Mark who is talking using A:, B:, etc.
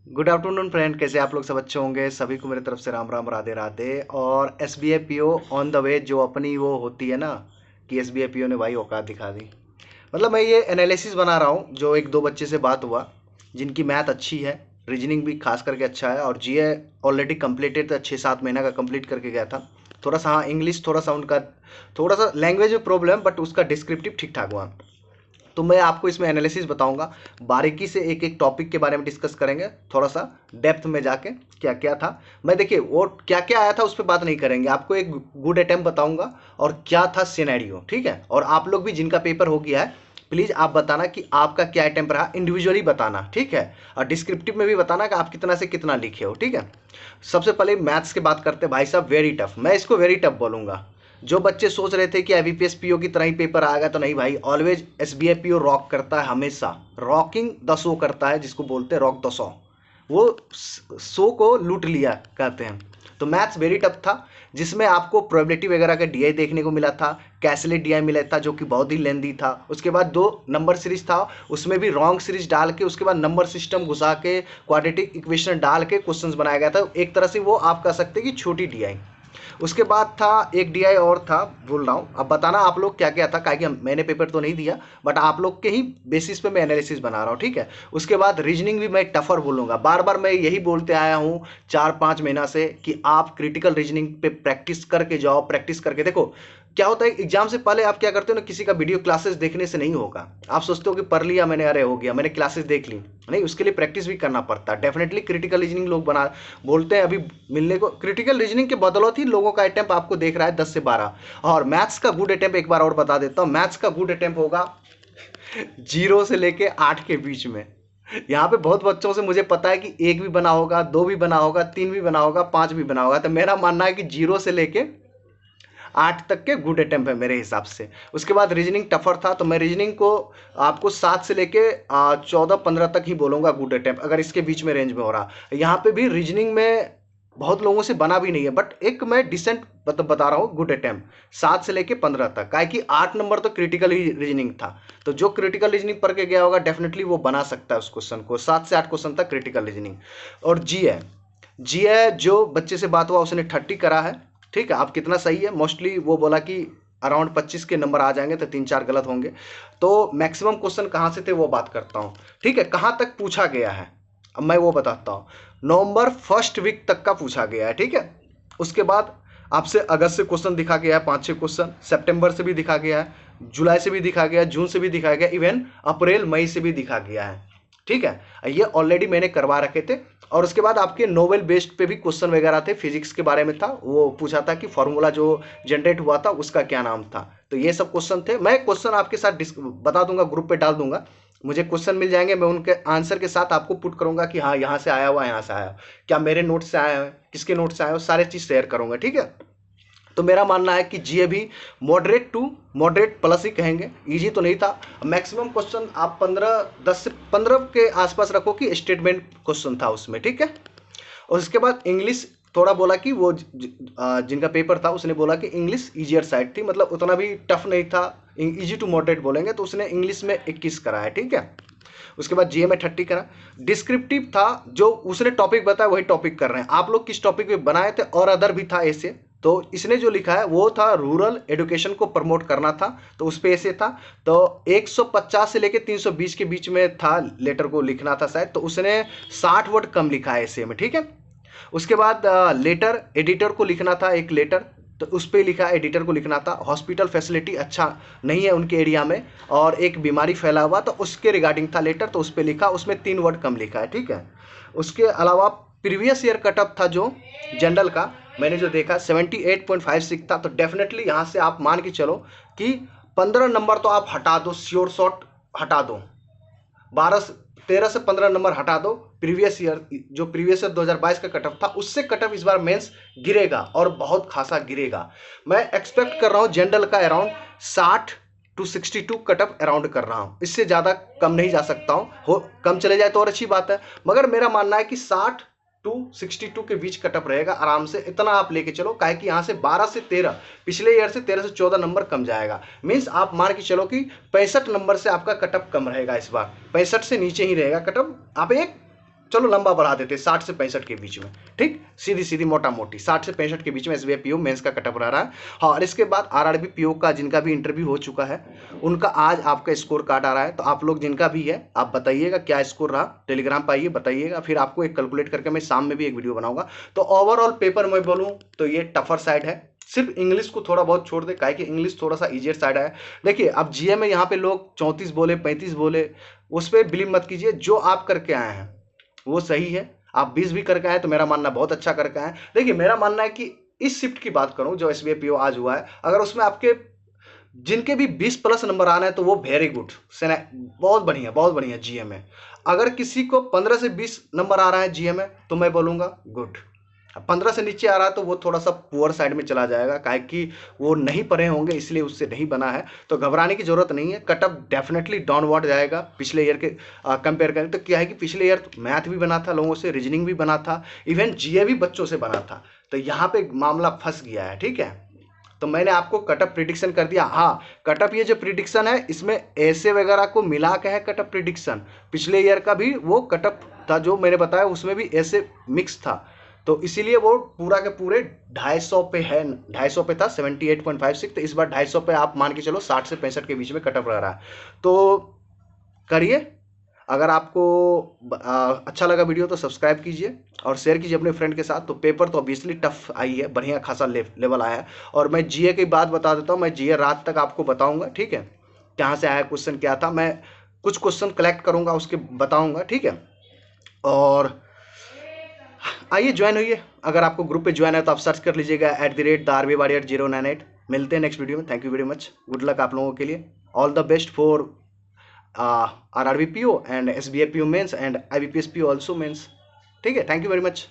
A: Good afternoon friend, कैसे आप लोग सब अच्छे होंगे। सभी को मेरी तरफ से राम राम राधे राधे। और S B I P O on the way, जो अपनी वो होती है ना कि S B I P O ने भाई औकात दिखा दी। मतलब मैं ये एनालिसिस बना रहा हूँ, जो एक दो बच्चे से बात हुआ जिनकी मैथ अच्छी है, रीजनिंग भी खास करके अच्छा है, और जी ए ऑलरेडी कम्प्लीटेड था, 6-7 महीना का कंप्लीट करके गया था। थोड़ा सा हाँ, इंग्लिश थोड़ा सा उनका, थोड़ा सा लैंग्वेज में प्रॉब्लम, बट उसका डिस्क्रिप्टिव ठीक ठाक हुआ। तो मैं आपको इसमें एनालिसिस बताऊंगा, बारीकी से एक एक टॉपिक के बारे में डिस्कस करेंगे, थोड़ा सा डेप्थ में जाके क्या क्या था। मैं देखिए वो क्या क्या आया था उस पर बात नहीं करेंगे, आपको एक गुड अटेम्प्ट बताऊंगा और क्या था सिनेरियो, ठीक है। और आप लोग भी जिनका पेपर हो गया है, प्लीज़ आप बताना कि आपका क्या अटेम्प्ट रहा, इंडिविजुअली बताना, ठीक है। और डिस्क्रिप्टिव में भी बताना कि आप कितना से कितना लिखे हो, ठीक है। सबसे पहले मैथ्स की बात करते हैं भाई साहब, वेरी टफ, मैं इसको वेरी टफ बोलूंगा। जो बच्चे सोच रहे थे कि आईबीपीएस पीओ की तरह ही पेपर आएगा, तो नहीं भाई, ऑलवेज एसबीआई पीओ रॉक करता है, हमेशा रॉकिंग द शो करता है, जिसको बोलते हैं रॉक द शो। वो शो को लूट लिया कहते हैं। तो मैथ्स वेरी टफ था, जिसमें आपको प्रोबेबिलिटी वगैरह का डीआई देखने को मिला था, कैसलेट डीआई मिला था जो कि बहुत ही लेंदी था। उसके बाद 2 नंबर सीरीज था, उसमें भी रॉन्ग सीरीज डाल के उसके बाद नंबर सिस्टम घुसा के क्वाड्रेटिक इक्वेशन डाल के क्वेश्चंस बनाया गया था। एक तरह से वो आप कह सकते हैं कि छोटी डीआई। उसके बाद था एक डीआई और था, भूल रहा हूँ, अब बताना आप लोग क्या क्या था, काहे कि मैंने पेपर तो नहीं दिया, बट आप लोग के ही बेसिस पे मैं एनालिसिस बना रहा हूँ, ठीक है। उसके बाद रीजनिंग भी मैं टफर बोलूँगा, बार बार मैं यही बोलते आया हूँ 4-5 महीना से कि आप क्रिटिकल रीजनिंग पे प्रैक्टिस करके जाओ, प्रैक्टिस करके देखो। क्या होता है, एग्जाम से पहले आप क्या करते हो ना, किसी का वीडियो क्लासेस देखने से नहीं होगा। आप सोचते हो कि पढ़ लिया मैंने, अरे हो गया, मैंने क्लासेस देख ली, नहीं, उसके लिए प्रैक्टिस भी करना पड़ता है। डेफिनेटली क्रिटिकल रीजनिंग लोग बना बोलते हैं अभी मिलने को, क्रिटिकल रीजनिंग के बदौलत ही लोगों का अटेम्प्ट आपको देख रहा है 10 से 12। और मैथ्स का गुड अटेम्प्ट एक बार और बता देता हूँ, मैथ्स का गुड अटेम्प्ट होगा 0 से लेके 8 के बीच में। यहाँ पे बहुत बच्चों से मुझे पता है कि 1 भी बना होगा, 2 भी बना होगा, 3 भी बना होगा, 5 भी बना होगा। तो मेरा मानना है कि 0 से लेके 8 तक के गुड अटेम्प्ट है मेरे हिसाब से। उसके बाद रीजनिंग टफर था, तो मैं रीजनिंग को आपको 7 से लेके 14-15 तक ही बोलूँगा गुड अटेम्प्ट, अगर इसके बीच में रेंज में हो रहा। यहाँ पे भी रीजनिंग में बहुत लोगों से बना भी नहीं है, बट एक मैं डिसेंट बता रहा हूँ गुड अटेम्प्ट 7 से लेके 15 तक, काहे कि 8 नंबर तो क्रिटिकल रीजनिंग था। तो जो क्रिटिकल रीजनिंग पढ़ के गया होगा डेफिनेटली वो बना सकता है उस क्वेश्चन को, 7 से 8 क्वेश्चन तक क्रिटिकल रीजनिंग। और जी है जो बच्चे से बात हुआ उसने 30 करा है, ठीक है। आप कितना सही है, मोस्टली वो बोला कि अराउंड 25 के नंबर आ जाएंगे, तो 3-4 गलत होंगे। तो मैक्सिमम क्वेश्चन कहाँ से थे वो बात करता हूँ, ठीक है, कहाँ तक पूछा गया है, अब मैं वो बताता हूँ। नवंबर फर्स्ट वीक तक का पूछा गया है, ठीक है। उसके बाद आपसे अगस्त से क्वेश्चन दिखा गया है, 5-6 क्वेश्चन, सितंबर से भी दिखा गया है, जुलाई से भी दिखा गया है, जून से भी दिखाया गया, इवन अप्रैल मई से भी दिखा गया है, ठीक है। ये ऑलरेडी मैंने करवा रखे थे। और उसके बाद आपके नोवेल बेस्ड पे भी क्वेश्चन वगैरह थे, फिजिक्स के बारे में था, वो पूछा था कि फॉर्मूला जो जनरेट हुआ था उसका क्या नाम था। तो ये सब क्वेश्चन थे, मैं क्वेश्चन आपके साथ बता दूंगा, ग्रुप पे डाल दूंगा, मुझे क्वेश्चन मिल जाएंगे, मैं उनके आंसर के साथ आपको पुट करूंगा कि हाँ यहाँ से आया हुआ, यहाँ से आया, क्या मेरे नोट से आया है, किसके नोट से आया हो, सारे चीज़ शेयर करूंगा, ठीक है। तो मेरा मानना है कि जी अभी मॉडरेट टू मॉडरेट प्लस ही कहेंगे, इजी तो नहीं था। मैक्सिमम क्वेश्चन आप 10 से 15 के आसपास रखो कि स्टेटमेंट क्वेश्चन था उसमें, ठीक है। और उसके बाद इंग्लिश थोड़ा बोला कि वो जिनका पेपर था उसने बोला कि इंग्लिश ईजियर साइड थी, मतलब उतना भी टफ नहीं था, इजी टू मॉडरेट बोलेंगे, तो उसने इंग्लिश में 21 करा है, ठीक है। उसके बाद जीए में 30 करा। डिस्क्रिप्टिव था, जो उसने टॉपिक बताया वही टॉपिक कर रहे हैं, आप लोग किस टॉपिक पे बनाए थे, और अदर भी था ऐसे। तो इसने जो लिखा है वो था रूरल एजुकेशन को प्रमोट करना था, तो उस पे ऐसे था। तो 150 से लेके 320 के बीच में था, लेटर को लिखना था शायद, तो उसने 60 वर्ड कम लिखा है ऐसे में, ठीक है। उसके बाद लेटर एडिटर को लिखना था, एक लेटर, तो उस पर लिखा, एडिटर को लिखना था, हॉस्पिटल फैसिलिटी अच्छा नहीं है उनके एरिया में और एक बीमारी फैला हुआ, तो उसके रिगार्डिंग था लेटर, तो उस पर लिखा, उसमें 3 वर्ड कम लिखा है, ठीक है। उसके अलावा प्रीवियस ईयर कटअप था जो जनरल का, मैंने जो देखा 78.56 था, तो डेफिनेटली यहाँ से आप मान के चलो कि 15 नंबर तो आप हटा दो, श्योर शॉट हटा दो, 13 से 15 नंबर हटा दो। प्रीवियस ईयर, जो प्रीवियस ईयर 2022 का कटअप था, उससे कटअप इस बार मेंस गिरेगा और बहुत खासा गिरेगा। मैं एक्सपेक्ट कर रहा हूँ जनरल का अराउंड 60 to 62 कटअप अराउंड कर रहा हूँ, इससे ज़्यादा कम नहीं जा सकता हूँ, हो कम चले जाए तो और अच्छी बात है, मगर मेरा मानना है कि 60 to 62 के बीच कटअप रहेगा आराम से, इतना आप लेके चलो, काहे कि यहाँ से 12 से 13, पिछले ईयर से 13 से 14 नंबर कम जाएगा। मीन्स आप मान के चलो कि 65 नंबर से आपका कटअप कम रहेगा, इस बार 65 से नीचे ही रहेगा कटअप। आप एक चलो लंबा बढ़ा देते 60 से 65 के बीच में, ठीक, सीधी सीधी मोटा मोटी 60 से 65 के बीच में एसबीआई पीओ मेंस का कटअप रह रहा है। हाँ, और इसके बाद आरआरबी पीओ का जिनका भी इंटरव्यू हो चुका है उनका आज आपका स्कोर कार्ड आ रहा है। तो आप लोग जिनका भी है आप बताइएगा क्या स्कोर रहा, टेलीग्राम पर आइए बताइएगा, फिर आपको एक कैलकुलेट करके मैं शाम में भी एक वीडियो बनाऊंगा। तो ओवरऑल पेपर मैं बोलूँ तो ये टफर साइड है, सिर्फ इंग्लिश को थोड़ा बहुत छोड़ दे, काहे कि इंग्लिश थोड़ा सा इजियर साइड है। देखिए अब जीए में यहाँ पे लोग 34 बोले 35 बोले, उस पर बिलीव मत कीजिए, जो आप करके आए हैं वो सही है। आप 20 भी करके आए तो मेरा मानना बहुत अच्छा करके आए। देखिए मेरा मानना है कि इस शिफ्ट की बात करूं जो एसबीआई पीओ आज हुआ है, अगर उसमें आपके जिनके भी 20 प्लस नंबर आ रहे हैं तो वो वेरी गुड, बहुत बढ़िया जीए में। अगर किसी को 15 से 20 नंबर आ रहा है जीए में तो मैं बोलूंगा गुड। 15 से नीचे आ रहा है तो वो थोड़ा सा पुअर साइड में चला जाएगा, काहे कि वो नहीं पढ़े होंगे इसलिए उससे नहीं बना है। तो घबराने की जरूरत नहीं है, कटअप डेफिनेटली डाउनवर्ड जाएगा पिछले ईयर के कंपेयर करें तो। क्या है कि पिछले ईयर मैथ भी बना था लोगों से, रीजनिंग भी बना था, इवन जीए भी बच्चों से बना था। तो यहाँ पे मामला फंस गया है, ठीक है। तो मैंने आपको कटअप प्रिडिक्शन कर दिया। हाँ, कटअप ये जो प्रिडिक्शन है इसमें ऐसे वगैरह को मिला के है कटअप प्रिडिक्शन। पिछले ईयर का भी वो कटअप था जो मैंने बताया, उसमें भी ऐसे मिक्स था, तो इसीलिए वो पूरा के पूरे 250 पे है, 250 पे था 78.56। तो इस बार 250 पे आप मान के चलो 60 से 65 के बीच में कटअप रह रहा है। तो करिए, अगर आपको अच्छा लगा वीडियो तो सब्सक्राइब कीजिए और शेयर कीजिए अपने फ्रेंड के साथ। तो पेपर तो ऑब्वियसली टफ आई है, बढ़िया खासा लेवल आया है। और मैं जीए की बात बता देता हूँ, मैं जीए रात तक आपको बताऊंगा, ठीक है, कहाँ से आया क्वेश्चन क्या था। मैं कुछ क्वेश्चन कलेक्ट करूंगा उसके बताऊंगा, ठीक है। और आइए ज्वाइन होइए, अगर आपको ग्रुप पे ज्वाइन है तो आप सर्च कर लीजिएगा @RB098। मिलते हैं नेक्स्ट वीडियो में। Thank you very much, good luck आप लोगों के लिए, all the best for RRB PO and SBI PO mains and IBPS PO also mains, ठीक है। Thank you very much.